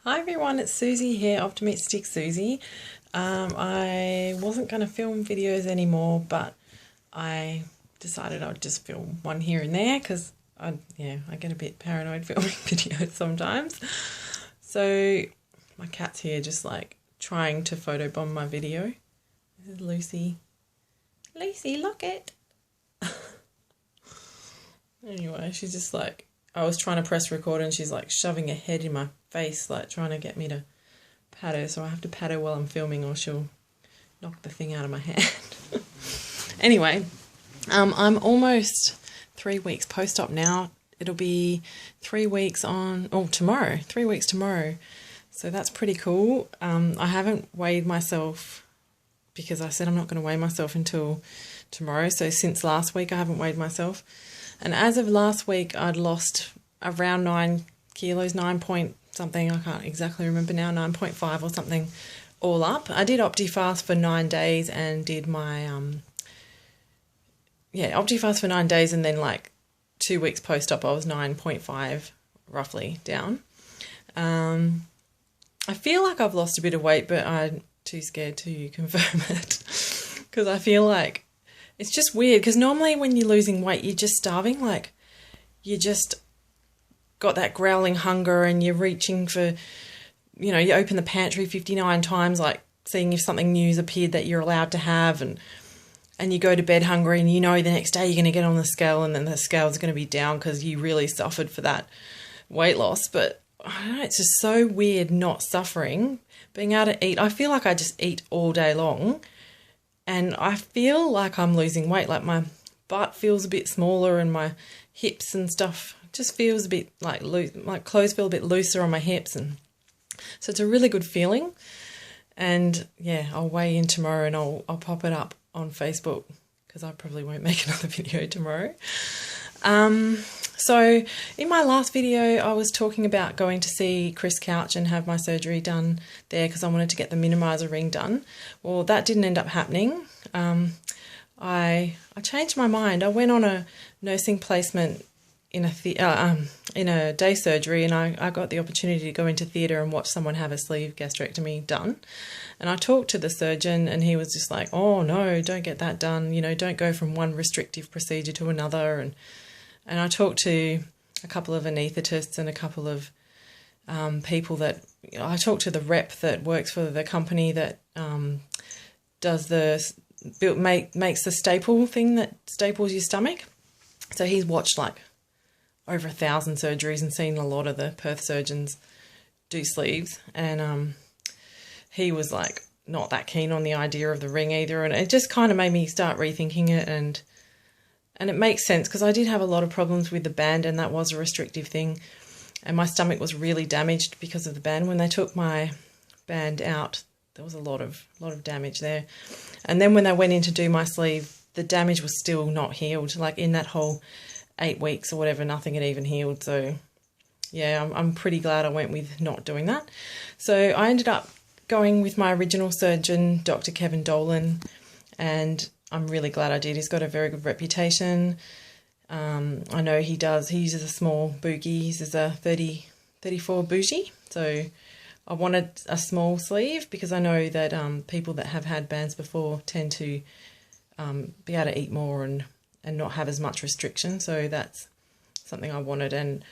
Hi everyone, it's Susie here, Optimistic Susie. I wasn't going to film videos anymore, but I decided I'd just film one here and there because I get a bit paranoid filming videos sometimes. So my cat's here just like trying to photobomb my video. This is Lucy. Lucy, look it. Anyway, she's just like, I was trying to press record and she's like shoving her head in my face, like trying to get me to pat her. So I have to pat her while I'm filming or she'll knock the thing out of my hand. Anyway, I'm almost 3 weeks post-op now. It'll be 3 weeks tomorrow, 3 weeks tomorrow. So that's pretty cool. I haven't weighed myself because I said I'm not going to weigh myself until tomorrow. So since last week, I haven't weighed myself. And as of last week, I'd lost around 9 kilos, 9 point something, I can't exactly remember now, 9.5 or something all up. I did OptiFast for 9 days and did my, OptiFast for 9 days and then like 2 weeks post-op, I was 9.5 roughly down. I feel like I've lost a bit of weight, but I'm too scared to confirm it because I feel like it's just weird because normally when you're losing weight, you're just starving. Like you just got that growling hunger and you're reaching for, you open the pantry 59 times, like seeing if something new's appeared that you're allowed to have. And you go to bed hungry and the next day you're going to get on the scale and then the scale's going to be down because you really suffered for that weight loss. But I don't know, it's just so weird not suffering, being able to eat. I feel like I just eat all day long. And I feel like I'm losing weight, like my butt feels a bit smaller and my hips and stuff just feels a bit like loose, my clothes feel a bit looser on my hips. And so it's a really good feeling. And yeah, I'll weigh in tomorrow and I'll pop it up on Facebook because I probably won't make another video tomorrow. So in my last video, I was talking about going to see Chris Couch and have my surgery done there because I wanted to get the minimizer ring done. Well, that didn't end up happening. I changed my mind. I went on a nursing placement in a day surgery, and I got the opportunity to go into theatre and watch someone have a sleeve gastrectomy done. And I talked to the surgeon, and he was just like, "Oh no, don't get that done. Don't go from one restrictive procedure to another." And I talked to a couple of anaesthetists and a couple of people that I talked to the rep that works for the company that does makes the staple thing that staples your stomach. So he's watched like over 1,000 surgeries and seen a lot of the Perth surgeons do sleeves. And he was like not that keen on the idea of the ring either. And it just kind of made me start rethinking it. And it makes sense because I did have a lot of problems with the band and that was a restrictive thing. And my stomach was really damaged because of the band. When they took my band out, there was a lot of damage there. And then when they went in to do my sleeve, the damage was still not healed. Like in that whole 8 weeks or whatever, nothing had even healed. So yeah, I'm pretty glad I went with not doing that. So I ended up going with my original surgeon, Dr. Kevin Dolan, and I'm really glad I did. He's got a very good reputation. I know he uses a small bougie. He uses a 34 bougie. So I wanted a small sleeve because I know that people that have had bands before tend to be able to eat more and not have as much restriction. So that's something I wanted. And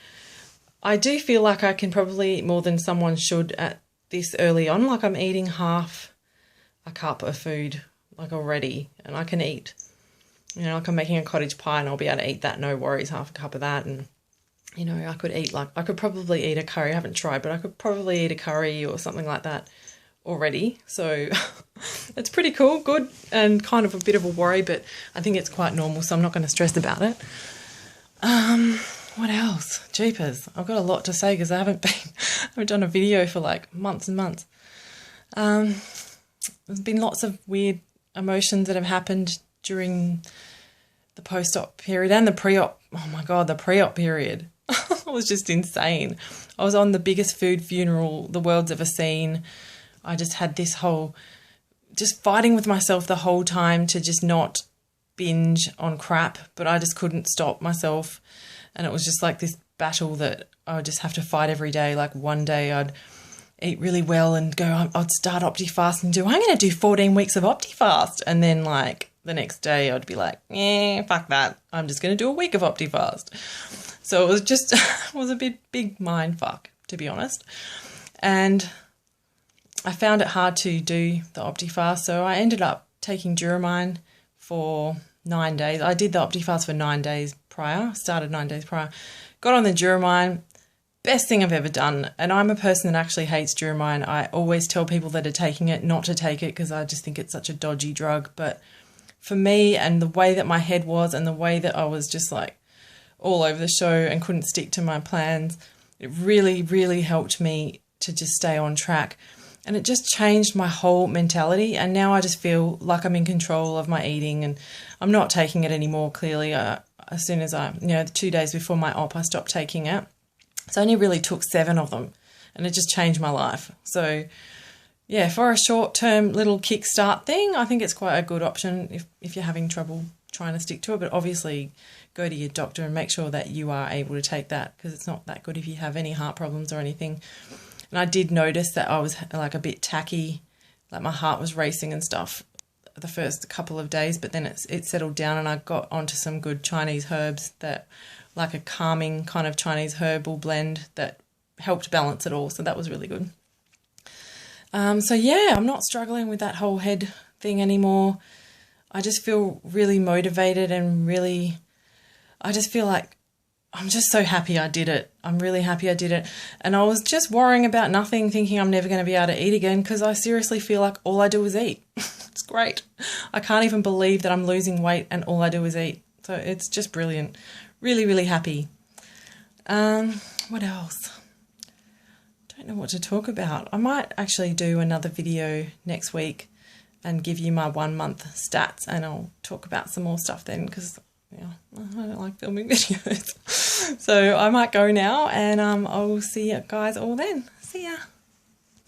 I do feel like I can probably eat more than someone should at this early on. Like I'm eating half a cup of food like already, and I can eat, like I'm making a cottage pie and I'll be able to eat that, no worries, half a cup of that. And, I could probably eat a curry. I haven't tried, but I could probably eat a curry or something like that already. So it's pretty cool, good, and kind of a bit of a worry, but I think it's quite normal, so I'm not going to stress about it. What else? Jeepers. I've got a lot to say because I haven't done a video for like months and months. There's been lots of weird emotions that have happened during the post-op period and the pre-op. Oh my God, the pre-op period. It was just insane. I was on the biggest food funeral the world's ever seen. I just had this just fighting with myself the whole time to just not binge on crap, but I just couldn't stop myself. And it was just like this battle that I would just have to fight every day. Like one day I'd eat really well and go, I'd start Optifast and I'm going to do 14 weeks of Optifast. And then like the next day I'd be like, fuck that. I'm just going to do a week of Optifast. So it was just, it was a big mind fuck, to be honest. And I found it hard to do the Optifast. So I ended up taking Duromine for 9 days. I did the Optifast for 9 days prior, started 9 days prior, got on the Duromine. Best thing I've ever done. And I'm a person that actually hates Duromine. I always tell people that are taking it not to take it because I just think it's such a dodgy drug. But for me, and the way that my head was and the way that I was just like all over the show and couldn't stick to my plans, it really, really helped me to just stay on track. And it just changed my whole mentality. And now I just feel like I'm in control of my eating, and I'm not taking it anymore, clearly. As soon as the 2 days before my op, I stopped taking it. So I only really took 7 of them, and it just changed my life. So yeah, for a short-term little kickstart thing, I think it's quite a good option if you're having trouble trying to stick to it. But obviously go to your doctor and make sure that you are able to take that, because it's not that good if you have any heart problems or anything. And I did notice that I was like a bit tacky, like my heart was racing and stuff the first couple of days, but then it settled down, and I got onto some good Chinese herbs that, like a calming kind of Chinese herbal blend that helped balance it all. So that was really good. So yeah, I'm not struggling with that whole head thing anymore. I just feel really motivated and I just feel like I'm just so happy I did it. I'm really happy I did it. And I was just worrying about nothing, thinking I'm never going to be able to eat again, because I seriously feel like all I do is eat. It's great. I can't even believe that I'm losing weight and all I do is eat. So it's just brilliant. Really, really happy. What else? Don't know what to talk about. I might actually do another video next week and give you my 1 month stats, and I'll talk about some more stuff then, because I don't like filming videos. So I might go now, and I will see you guys all then. See ya.